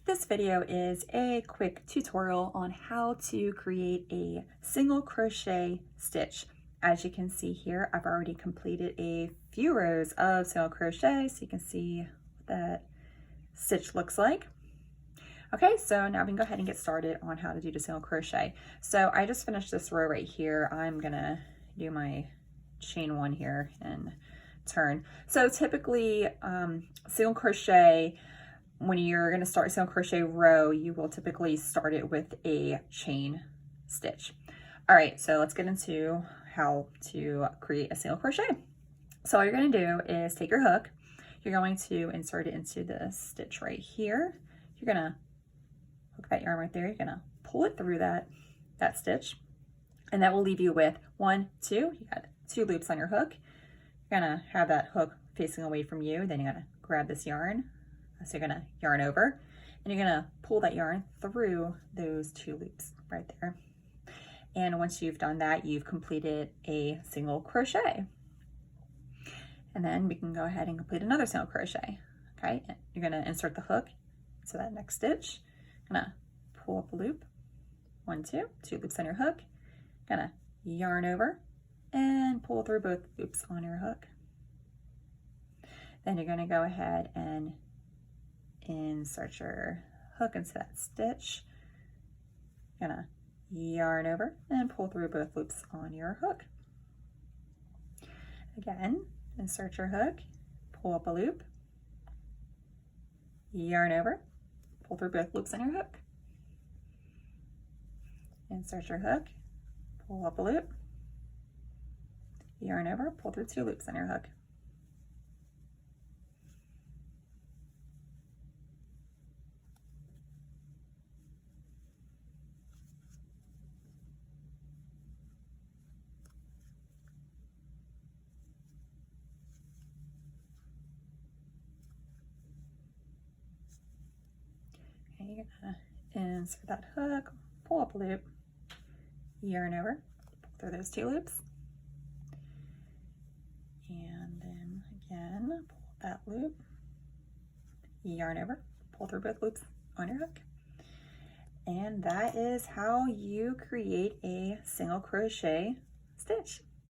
This video is a quick tutorial on how to create a single crochet stitch. As you can see here, I've already completed a few rows of single crochet, so you can see what that stitch looks like. Okay, so now we can go ahead and get started on how to do the single crochet. So I just finished this row right here. I'm gonna do my chain one here and turn. So typically single crochet, when you're going to start a single crochet row, you will typically start it with a chain stitch. All right, so let's get into how to create a single crochet. So all you're going to do is take your hook. You're going to insert it into the stitch right here. You're going to hook that yarn right there. You're going to pull it through that stitch, and that will leave you with 1, 2. You got 2 loops on your hook. You're going to have that hook facing away from you. Then you're going to grab this yarn. So you're going to yarn over, and you're going to pull that yarn through those 2 loops right there. And once you've done that, you've completed a single crochet. And then we can go ahead and complete another single crochet. Okay, you're going to insert the hook to that next stitch. Going to pull up a loop, 1, 2, 2 loops on your hook. Going to yarn over and pull through both loops on your hook. Then you're going to go ahead and insert your hook into that stitch. Gonna yarn over and pull through both loops on your hook. Again, insert your hook, pull up a loop, yarn over, pull through both loops on your hook. Insert your hook, pull up a loop, yarn over, pull through 2 loops on your hook. You're gonna insert that hook, pull up a loop, yarn over, pull through those 2 loops, and then again pull that loop, yarn over, pull through both loops on your hook. And that is how you create a single crochet stitch.